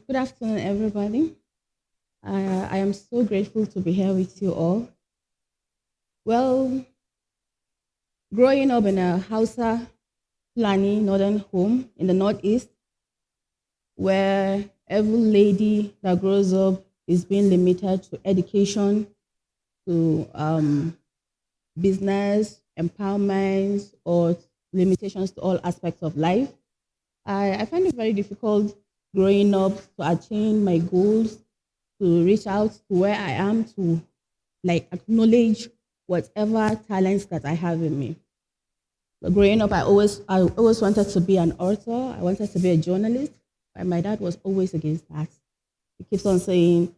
Good afternoon, everybody. I am so grateful to be here with you all. Well, growing up in a Hausa, Fulani northern home in the Northeast, where every lady that grows up is being limited to education, to business, empowerment, or limitations to all aspects of life, I find it very difficult growing up to attain my goals, to reach out to where I am, to like acknowledge whatever talents that I have in me. But growing up, I always wanted to be an author. I wanted to be a journalist, and my dad was always against that. He keeps on saying,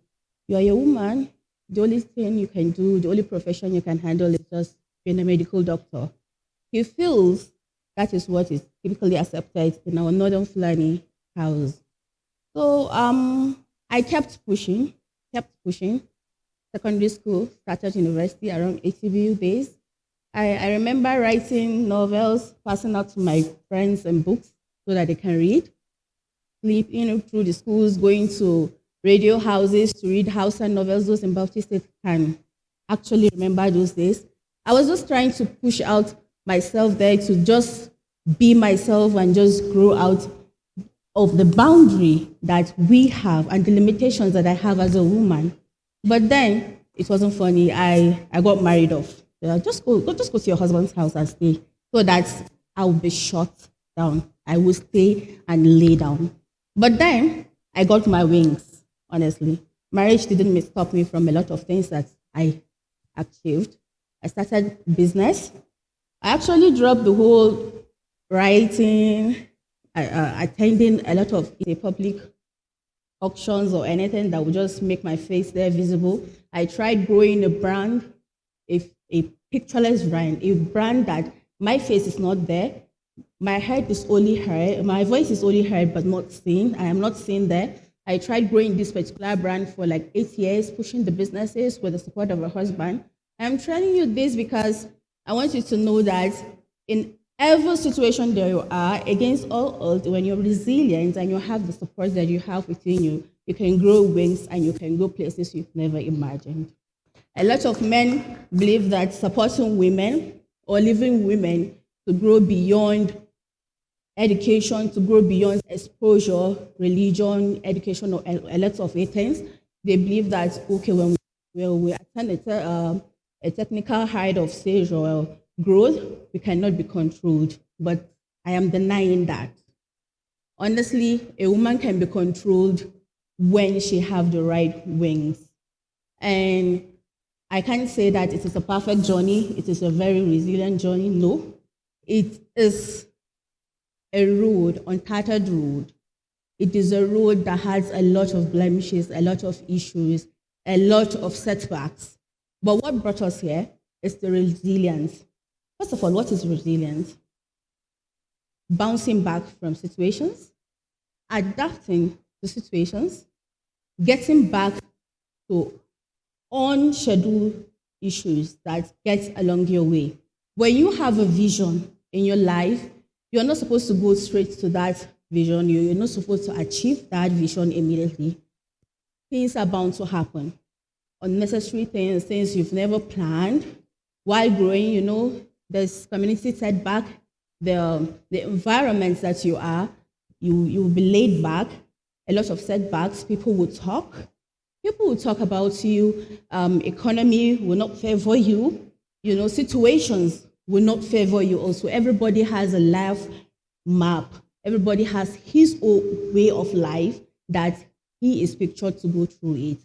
"You are a woman. The only thing you can do, the only profession you can handle is just being a medical doctor." He feels that is what is typically accepted in our northern Fulani house. So I kept pushing. Secondary school, started university around ATBU days. I remember writing novels, passing out to my friends and books so that they can read, sleeping through the schools, going to radio houses to read Hausa novels. Those in Baptist State can actually remember those days. I was just trying to push out myself there to just be myself and just grow out of the boundary that we have and the limitations that I have as a woman. But then it wasn't funny. I got married off. Just go to your husband's house and stay so that I'll be shut down. I will stay and lay down. But then I got my wings, honestly. Marriage didn't stop me from a lot of things that I achieved. I started business. I actually dropped the whole writing, attending a lot of public auctions or anything that would just make my face there visible. I tried growing a brand, a pictureless brand, a brand that my face is not there, my head is only heard, my voice is only heard but not seen. I am not seen there. I tried growing this particular brand for like 8 years, pushing the businesses with the support of a husband. I'm telling you this because I want you to know that in every situation that you are, against all odds, when you're resilient and you have the support that you have within you, you can grow wings and you can go places you've never imagined. A lot of men believe that supporting women or leaving women to grow beyond education, to grow beyond exposure, religion, education, or a lot of things, they believe that, okay, when we attain a technical height of stage or growth, we cannot be controlled. But I am denying that. Honestly, a woman can be controlled when she have the right wings. And I can't say that it is a perfect journey. It is a very resilient journey. No, it is a road, uncharted road. It is a road that has a lot of blemishes, a lot of issues, a lot of setbacks. But what brought us here is the resilience. First of all, what is resilience? Bouncing back from situations, adapting to situations, getting back to unscheduled issues that get along your way. When you have a vision in your life, you're not supposed to go straight to that vision. You're not supposed to achieve that vision immediately. Things are bound to happen. Unnecessary things, things you've never planned. While growing, there's community setback, the environment that you are, you will be laid back, a lot of setbacks, people will talk. People will talk about you, economy will not favor you, situations will not favor you also. Everybody has a life map. Everybody has his own way of life that he is pictured to go through it.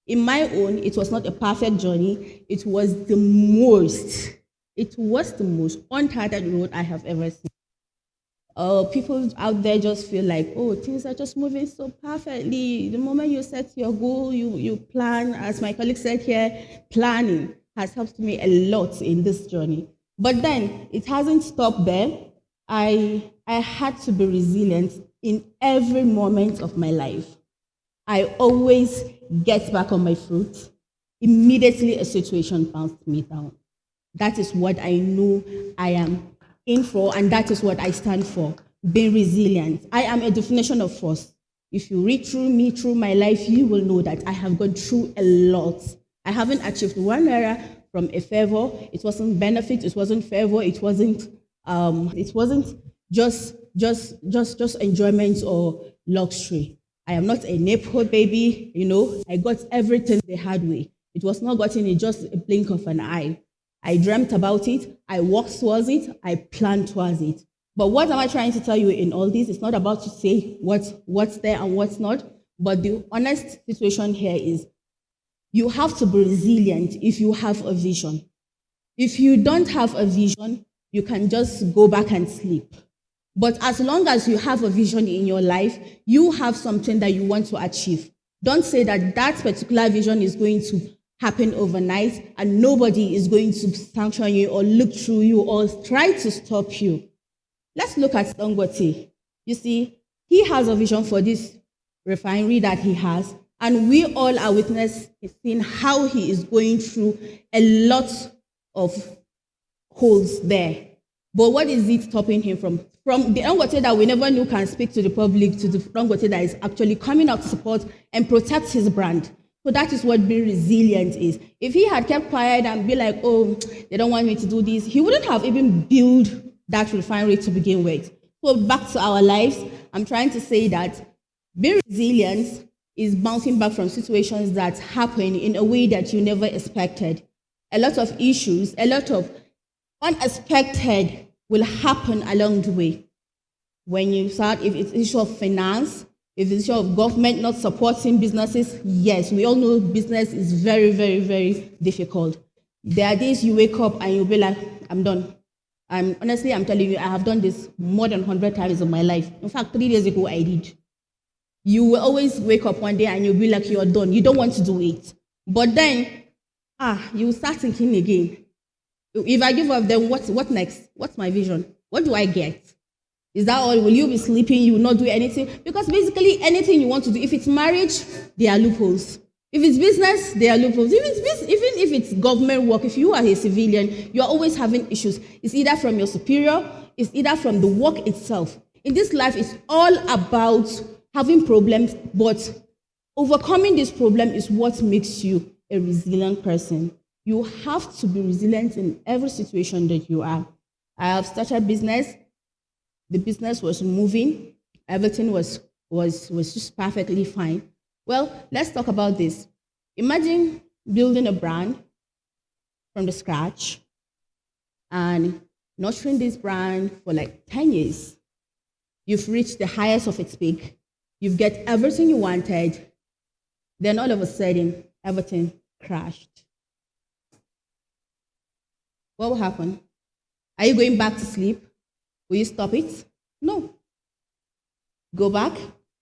In my own, it was not a perfect journey. It was the most uncharted road I have ever seen. People out there just feel like, oh, things are just moving so perfectly. The moment you set your goal, you plan. As my colleague said here, planning has helped me a lot in this journey. But then it hasn't stopped there. I had to be resilient in every moment of my life. I always get back on my feet. Immediately a situation bounced me down. That is what I know I am in for, and that is what I stand for, being resilient. I am a definition of force. If you read through me, through my life, you will know that I have gone through a lot. I haven't achieved 1 naira from a favor. It wasn't benefit. It wasn't favor. It wasn't. It wasn't just enjoyment or luxury. I am not a Nepo baby. I got everything the hard way. It was not gotten in just a blink of an eye. I dreamt about it. I worked towards it. I planned towards it. But what am I trying to tell you in all this? It's not about to say what's there and what's not. But the honest situation here is you have to be resilient if you have a vision. If you don't have a vision, you can just go back and sleep. But as long as you have a vision in your life, you have something that you want to achieve. Don't say that that particular vision is going to happen overnight and nobody is going to sanction you or look through you or try to stop you. Let's look at Dangote. You see, he has a vision for this refinery that he has, and we all are witnessing how he is going through a lot of holes there. But what is it stopping him from the Dangote that we never knew can speak to the public to the Dangote that is actually coming out to support and protect his brand? So that is what being resilient is. If he had kept quiet and be like, oh, they don't want me to do this, he wouldn't have even built that refinery to begin with. So back to our lives, I'm trying to say that being resilient is bouncing back from situations that happen in a way that you never expected. A lot of issues, a lot of unexpected will happen along the way. When you start, if it's issue of finance, if it's issue of government not supporting businesses, yes, we all know business is very, very, very difficult. There are days you wake up and you'll be like, I'm done. Honestly, I'm telling you, I have done this more than 100 times in my life. In fact, 3 days ago, I did. You will always wake up one day and you'll be like, you're done. You don't want to do it. But then, you will start thinking again. If I give up, then what next? What's my vision? What do I get? Is that all? Will you be sleeping? You will not do anything? Because basically, anything you want to do, if it's marriage, there are loopholes. If it's business, there are loopholes. Even if it's government work, if you are a civilian, you are always having issues. It's either from your superior, it's either from the work itself. In this life, it's all about having problems, but overcoming this problem is what makes you a resilient person. You have to be resilient in every situation that you are. I have started business. The business was moving. Everything was just perfectly fine. Well, let's talk about this. Imagine building a brand from the scratch and nurturing this brand for like 10 years. You've reached the highest of its peak. You've got everything you wanted. Then all of a sudden, everything crashed. What will happen? Are you going back to sleep? Will you stop it? No. Go back,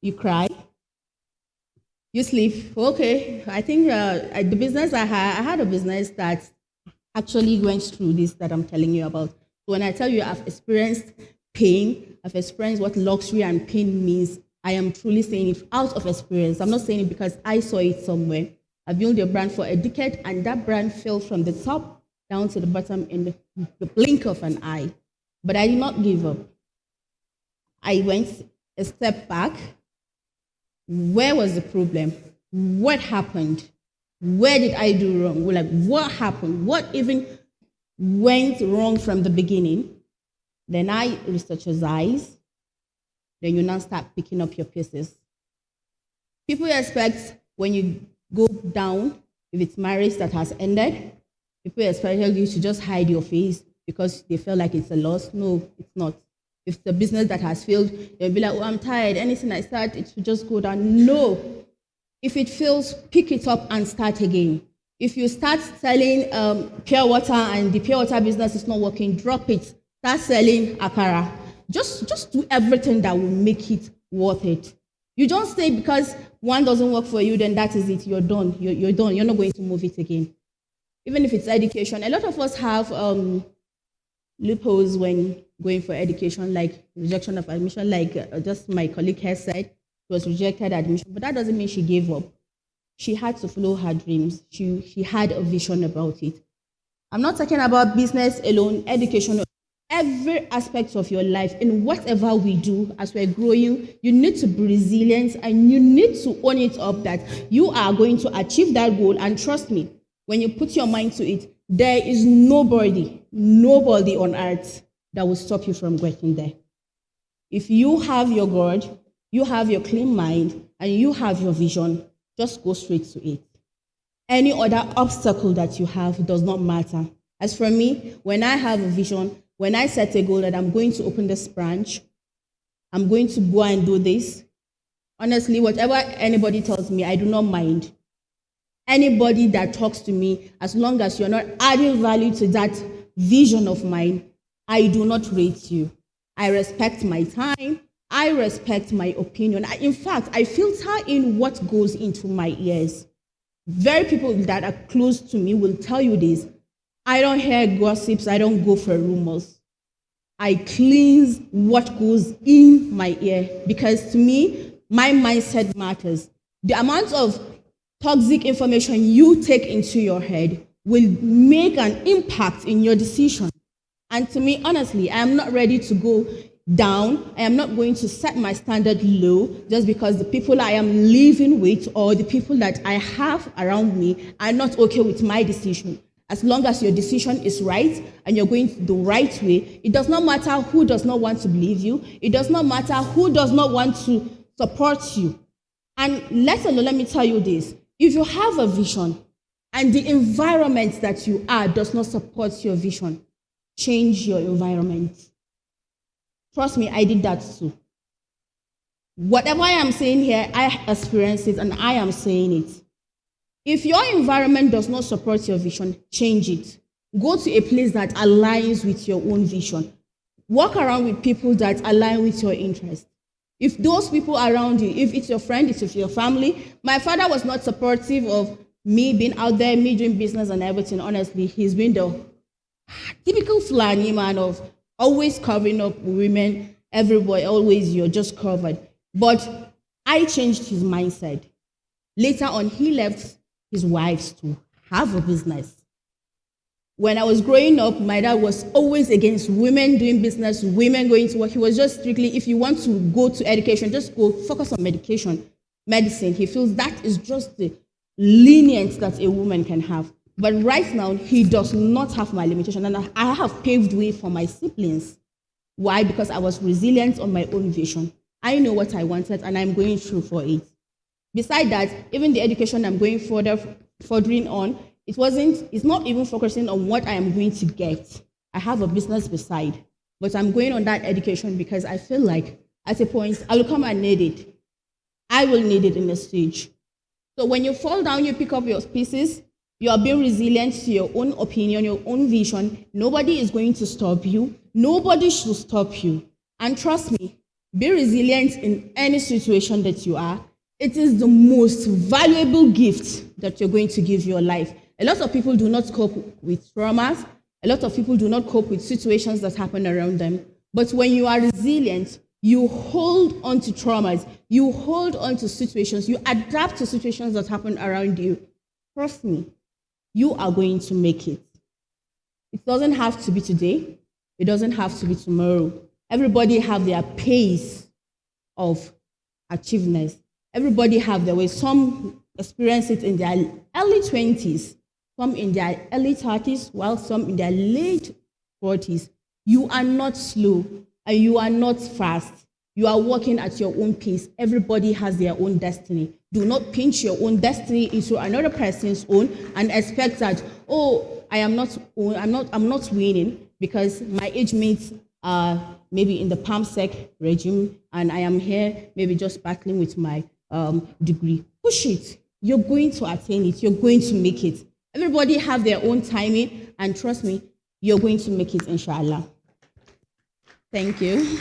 you cry, you sleep. Okay, I think the business I had a business that actually went through this that I'm telling you about. So when I tell you I've experienced pain, I've experienced what luxury and pain means, I am truly saying it out of experience. I'm not saying it because I saw it somewhere. I built a brand for a decade, and that brand fell from the top down to the bottom in the blink of an eye. But I did not give up. I went a step back. Where was the problem? What happened? Where did I do wrong? Like, what happened? What even went wrong from the beginning? Then I restrategize. Then you now start picking up your pieces. People expect when you go down, if it's marriage that has ended, people expect you to just hide your face because they feel like it's a loss. No, it's not. If it's a business that has failed, they'll be like, oh, I'm tired. Anything I start, it will just go down. No. If it fails, pick it up and start again. If you start selling pure water and the pure water business is not working, drop it. Start selling akara. Just do everything that will make it worth it. You don't say because one doesn't work for you, then that is it. You're done. You're done. You're not going to move it again. Even if it's education, a lot of us have loopholes when going for education, like rejection of admission, like just my colleague here said, she was rejected admission, but that doesn't mean she gave up. She had to follow her dreams. She had a vision about it. I'm not talking about business alone, education. Every aspect of your life, in whatever we do as we're growing, you need to be resilient and you need to own it up that you are going to achieve that goal. And trust me, when you put your mind to it, there is nobody on earth that will stop you from getting there. If you have your God, you have your clean mind, and you have your vision, just go straight to it. Any other obstacle that you have does not matter. As for me, when I have a vision, when I set a goal that I'm going to open this branch, I'm going to go and do this, honestly, whatever anybody tells me, I do not mind. Anybody that talks to me, as long as you're not adding value to that vision of mine, I do not rate you. I respect my time. I respect my opinion. In fact, I filter in what goes into my ears. Very people that are close to me will tell you this. I don't hear gossips. I don't go for rumors. I cleanse what goes in my ear because to me, my mindset matters. The amount of toxic information you take into your head will make an impact in your decision. And to me, honestly, I am not ready to go down. I am not going to set my standard low just because the people I am living with or the people that I have around me are not okay with my decision. As long as your decision is right and you're going the right way, it does not matter who does not want to believe you. It does not matter who does not want to support you. And let me tell you this. If you have a vision and the environment that you are does not support your vision, change your environment. Trust me, I did that too. Whatever I am saying here, I experienced it and I am saying it. If your environment does not support your vision, change it. Go to a place that aligns with your own vision. Walk around with people that align with your interests. If those people around you, if it's your friend, it's your family, my father was not supportive of me being out there, me doing business and everything. Honestly, he's been the typical Fulani man of always covering up women, everybody, always you're just covered. But I changed his mindset. Later on, he left his wives to have a business. When I was growing up, my dad was always against women doing business, women going to work. He was just strictly, if you want to go to education, just go focus on medicine. He feels that is just the lenient that a woman can have. But right now, he does not have my limitation, and I have paved way for my siblings. Why? Because I was resilient on my own vision. I know what I wanted, and I'm going through for it. Besides that, even the education I'm going furthering on, it's not even focusing on what I am going to get. I have a business beside, but I'm going on that education because I feel like at a point, I will come and need it. I will need it in a stage. So when you fall down, you pick up your pieces, you are being resilient to your own opinion, your own vision. Nobody is going to stop you. Nobody should stop you. And trust me, be resilient in any situation that you are. It is the most valuable gift that you're going to give your life. A lot of people do not cope with traumas. A lot of people do not cope with situations that happen around them. But when you are resilient, you hold on to traumas. You hold on to situations. You adapt to situations that happen around you. Trust me, you are going to make it. It doesn't have to be today. It doesn't have to be tomorrow. Everybody have their pace of achievements. Everybody have their way. Some experience it in their early 20s, some in their early 30s, while some in their late 40s. You are not slow and you are not fast. You are working at your own pace. Everybody has their own destiny. Do not pinch your own destiny into another person's own and expect that, I'm not winning because my age mates are maybe in the PAMSEC regime and I am here maybe just battling with my degree. Push it. You're going to attain it. You're going to make it. Everybody have their own timing, and trust me, you're going to make it, inshallah. Thank you.